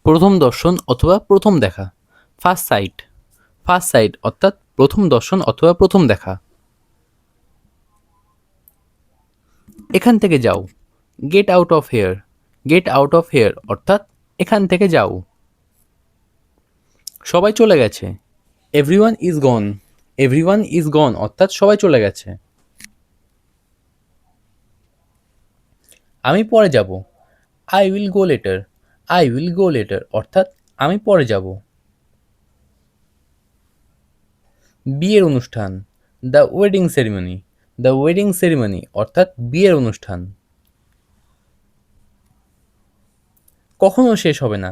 প্রথম দর্শন অথবা প্রথম দেখা। ফার্স্ট সাইট, ফার্স্ট সাইট অর্থাৎ প্রথম দর্শন অথবা প্রথম দেখা। এখান থেকে যাও, get out of here, get out of here অর্থাৎ এখান থেকে যাও। সবাই চলে গেছে, everyone is gone, everyone is gone অর্থাৎ সবাই চলে গেছে। আমি পরে যাব, I will go later, I will go later অর্থাৎ আমি পরে যাব। বিয়ের অনুষ্ঠান, the wedding ceremony, the wedding ceremony অর্থাৎ বিয়ের অনুষ্ঠান। কখনো শেষ হবে না,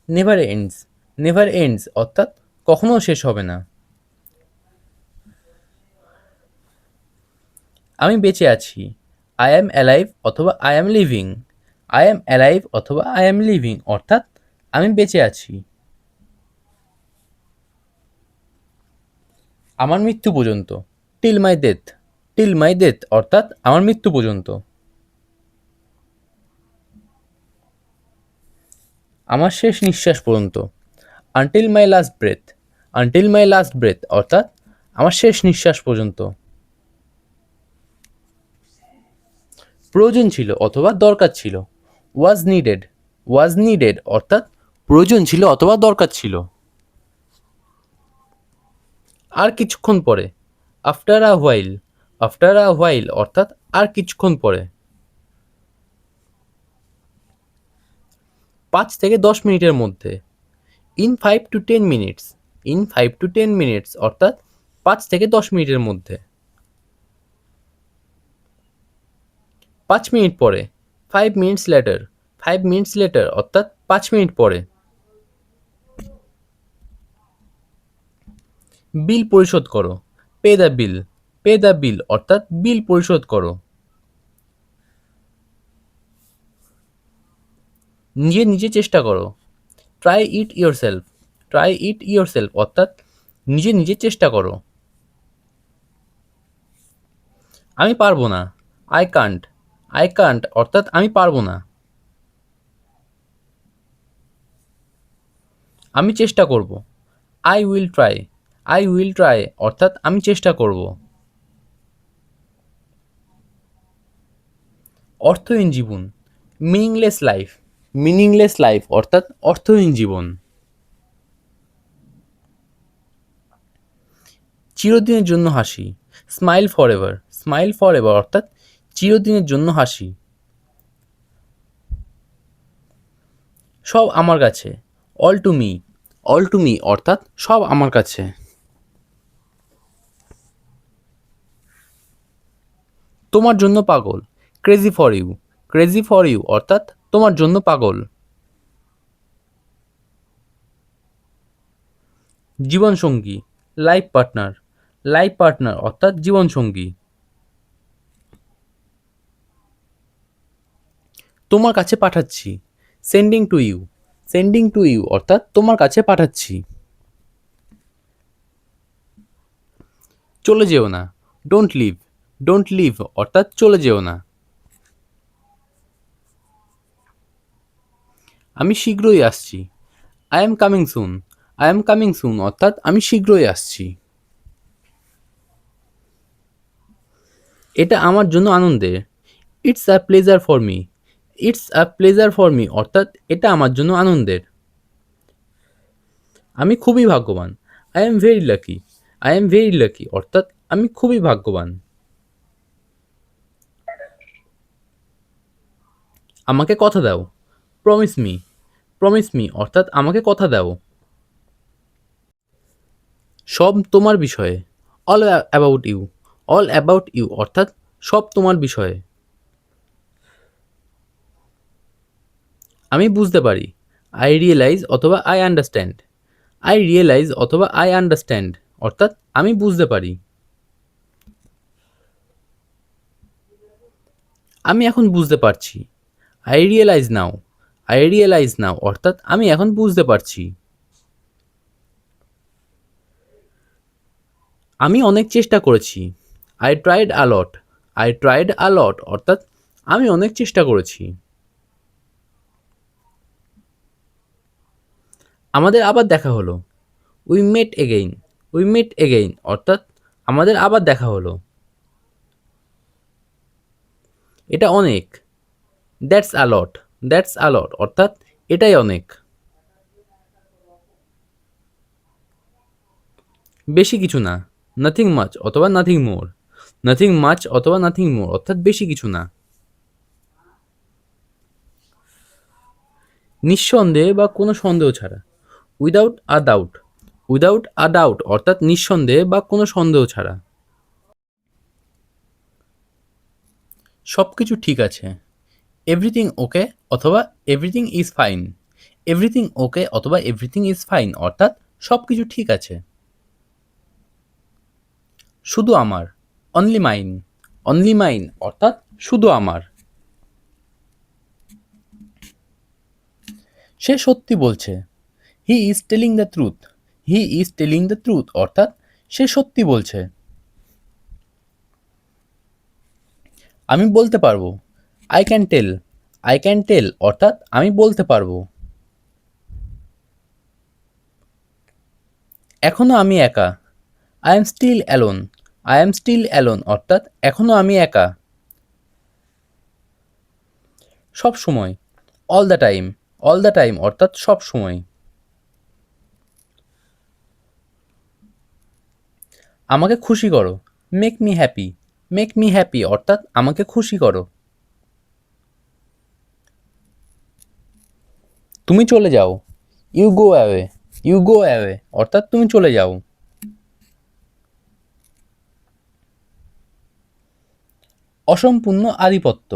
নেভার এন্ডস, নেভার এন্ডস অর্থাৎ কখনো শেষ হবে না। আমি বেঁচে আছি, আই অ্যাম অ্যালাইভ অথবা I am living, I am alive অথবা আই অ্যাম লিভিং অর্থাৎ আমি বেঁচে আছি। আমার মৃত্যু পর্যন্ত, till my death, till my death অর্থাৎ আমার মৃত্যু পর্যন্ত। আমার শেষ নিঃশ্বাস পর্যন্ত, আনটিল মাই লাস্ট ব্রেথ, আনটিল মাই লাস্ট ব্রেথ অর্থাৎ আমার শেষ নিঃশ্বাস পর্যন্ত। প্রয়োজন ছিল অথবা দরকার ছিল, ওয়াজ নিডেড, ওয়াজ নিডেড অর্থাৎ প্রয়োজন ছিল অথবা দরকার ছিল। আর কিছুক্ষণ পরে, after a while, after a while অর্থাৎ আর কিছুক্ষণ পরে। 5 থেকে 10 মিনিটের মধ্যে, in 5 to 10 minutes, in 5 to 10 minutes অর্থাৎ 5 থেকে 10 মিনিটের মধ্যে। 5 মিনিট পরে, 5 মিনিটস লেটার, 5 মিনিটস লেটার অর্থাৎ 5 মিনিট পরে। বিল পরিশোধ করো, pay the bill, pay the বিল অর্থাৎ বিল পরিশোধ করো। নিজে নিজে চেষ্টা করো, try it your self, try it your self অর্থাৎ নিজে নিজে চেষ্টা করো। আমি পারবো না, আই কান্ট, আই কান্ট অর্থাৎ আমি পারবো না। আমি চেষ্টা করব, I will try, I will try অর্থাৎ আমি চেষ্টা করব। অর্থহীন জীবন, মিনিংলেস লাইফ, মিনিংলেস লাইফ অর্থাৎ অর্থহীন জীবন। চিরদিনের জন্য হাসি, smile for ever, smile for ever অর্থাৎ চিরদিনের জন্য হাসি। সব আমার কাছে, all to me, all to me অর্থাৎ সব আমার কাছে। তোমার জন্য পাগল, crazy for you, crazy for you অর্থাৎ তোমার জন্য পাগল। জীবনসঙ্গী, লাইফ পার্টনার, লাইফ পার্টনার অর্থাৎ জীবনসঙ্গী। তোমার কাছে পাঠাচ্ছি, sending to you, sending to you অর্থাৎ তোমার কাছে পাঠাচ্ছি। চলে যেও না, ডোন্ট লিভ, ডোন্ট লিভ অর্থাৎ চলে যেও না। আমি শীঘ্রই আসছি, I am coming soon, I am coming soon অর্থাৎ আমি শীঘ্রই আসছি। এটা আমার জন্য আনন্দের, it's a pleasure for me, it's a pleasure for me অর্থাৎ এটা আমার জন্য আনন্দের। আমি খুবই ভাগ্যবান, I am very lucky, I am very lucky অর্থাৎ আমি খুবই ভাগ্যবান। আমাকে কথা দাও, প্রমিস মি, প্রমিস মি অর্থাৎ আমাকে কথা দাও। সব তোমার বিষয়ে, all about you, all about you অর্থাৎ সব তোমার বিষয়ে। আমি বুঝতে পারি, আই রিয়েলাইজ অথবা আই আন্ডারস্ট্যান্ড, আই রিয়েলাইজ অথবা আই আন্ডারস্ট্যান্ড অর্থাৎ আমি বুঝতে পারি। আমি এখন বুঝতে পারছি, I realise now, I realise now অর্থাৎ আমি এখন বুঝতে পারছি। আমি অনেক চেষ্টা করেছি, I tried a lot, I tried a lot অর্থাৎ আমি অনেক চেষ্টা করেছি। আমাদের আবার দেখা হলো। We met again. We met again অর্থাৎ আমাদের আবার দেখা হলো। এটা অনেক। That's a lot. That's a lot অর্থাৎ এটাই অনেক। বেশি কিছু না। নাথিং মাচ অথবা নাথিং মোর। নাথিং মাচ অথবা নাথিং মোর অর্থাৎ বেশি কিছু না। নিঃসন্দেহে বা কোনো সন্দেহ ছাড়া। Without a doubt. Without a doubt অর্থাৎ নিঃসন্দেহে বা কোনো সন্দেহ ছাড়া। সব কিছু ঠিক আছে। এভরিথিং ওকে অথবা everything is fine. Everything okay অথবা এভরিথিং ইজ ফাইন অর্থাৎ সব কিছু ঠিক আছে। শুধু আমার। Only mine. অনলি মাইন অর্থাৎ শুধু আমার। সে সত্যি বলছে। He is telling the truth. He is telling the truth অর্থাৎ সে সত্যি বলছে। আমি বলতে পারবো। I can tell. I can tell অর্থাৎ আমি বলতে পারবো। এখনো আমি একা। I am still alone. I am still alone অর্থাৎ এখনো আমি একা। সব সময়। All the time. All the time অর্থাৎ সব সময়। আমাকে খুশি করো। Make me happy. Make me happy অর্থাৎ আমাকে খুশি করো। তুমি চলে যাও। You go away. You go away অর্থাৎ তুমি চলে যাও। অসম্পূর্ণ আধিপত্য।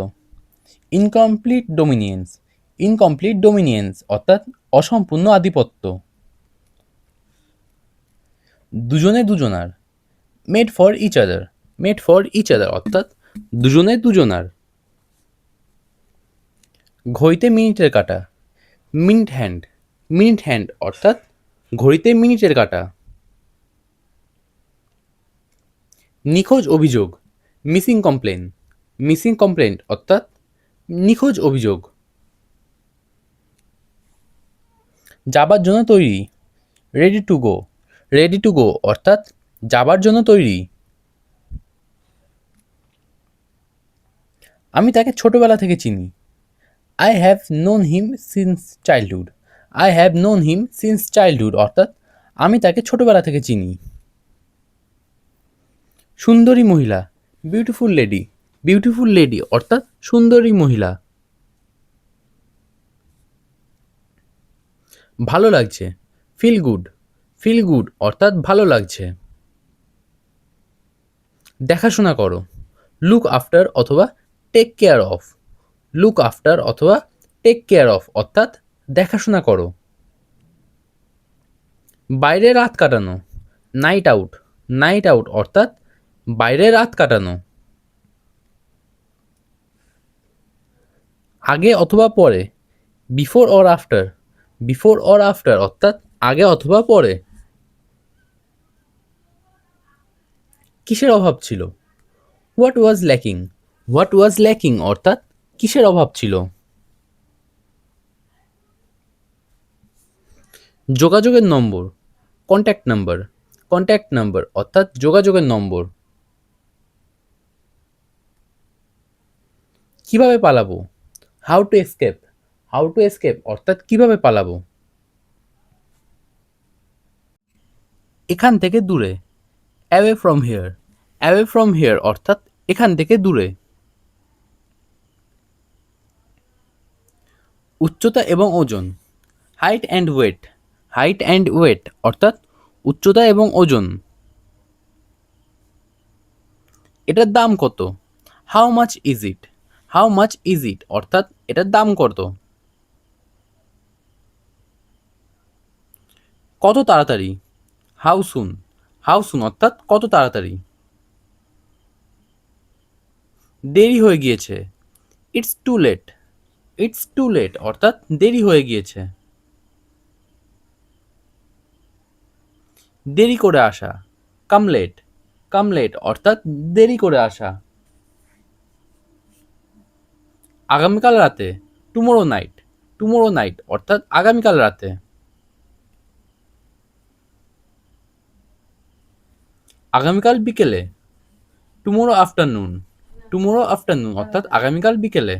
ইনকমপ্লিট ডোমিনিয়েন্স। ইনকমপ্লিট ডোমিনিয়েন্স অর্থাৎ অসম্পূর্ণ আধিপত্য। দুজনে দুজনার। Made for each other. Made for each other অর্থাৎ দুজনে দুজনার। ঘড়িতে মিনিটের কাঁটা। Minute hand. মিনিট হ্যান্ড অর্থাৎ ঘড়িতে মিনিটের কাঁটা। নিখোঁজ অভিযোগ। Missing complain. মিসিং কমপ্লেন অর্থাৎ নিখোঁজ অভিযোগ। যাবার জন্য তৈরি। Ready to go. Ready to go অর্থাৎ যাবার জন্য তৈরি। আমি তাকে ছোটবেলা থেকে চিনি। I have known him since childhood. I have known him since childhood অর্থাৎ আমি তাকে ছোটবেলা থেকে চিনি। সুন্দরী মহিলা। Beautiful lady. বিউটিফুল লেডি অর্থাৎ সুন্দরী মহিলা। ভালো লাগছে। Feel good. ফিল গুড অর্থাৎ ভালো লাগছে। দেখাশোনা করো। লুক আফটার অথবা take care of. Look after অথবা টেক কেয়ার অফ অর্থাৎ দেখাশোনা করো। বাইরে রাত কাটানো। Night out. নাইট আউট অর্থাৎ বাইরে রাত কাটানো। আগে অথবা পরে। Before or after. Before or after অর্থাৎ আগে অথবা পরে। কিসের অভাব ছিল। What was lacking. What was lacking অর্থাৎ কিসের অভাব ছিল। যোগাযোগের নম্বর। Contact number. কন্ট্যাক্ট নাম্বার অর্থাৎ যোগাযোগের নম্বর। কিভাবে পালাবো। How to escape. How to escape অর্থাৎ কিভাবে পালাবো। এখান থেকে দূরে। Away from here. Away from here অর্থাৎ এখান থেকে দূরে। উচ্চতা এবং ওজন। Height and weight. Height and weight অর্থাৎ উচ্চতা এবং ওজন। এটার দাম কত। How much is it. How much is it অর্থাৎ এটার দাম কত। কত তাড়াতাড়ি। How soon. হাউ সুন অর্থাৎ কত তাড়াতাড়ি। দেরি হয়ে গিয়েছে। It's too late. It's too late অর্থাৎ দেরি হয়ে গিয়েছে। দেরি করে আসা। কাম লেট। কাম লেট অর্থাৎ দেরি করে আসা। আগামীকাল রাতে। Tomorrow night. টুমোরো নাইট অর্থাৎ আগামীকাল রাতে। আগামীকাল বিকেলে? Tomorrow afternoon. টুমোরো আফটারনুন অর্থাৎ আগামীকাল বিকেলে।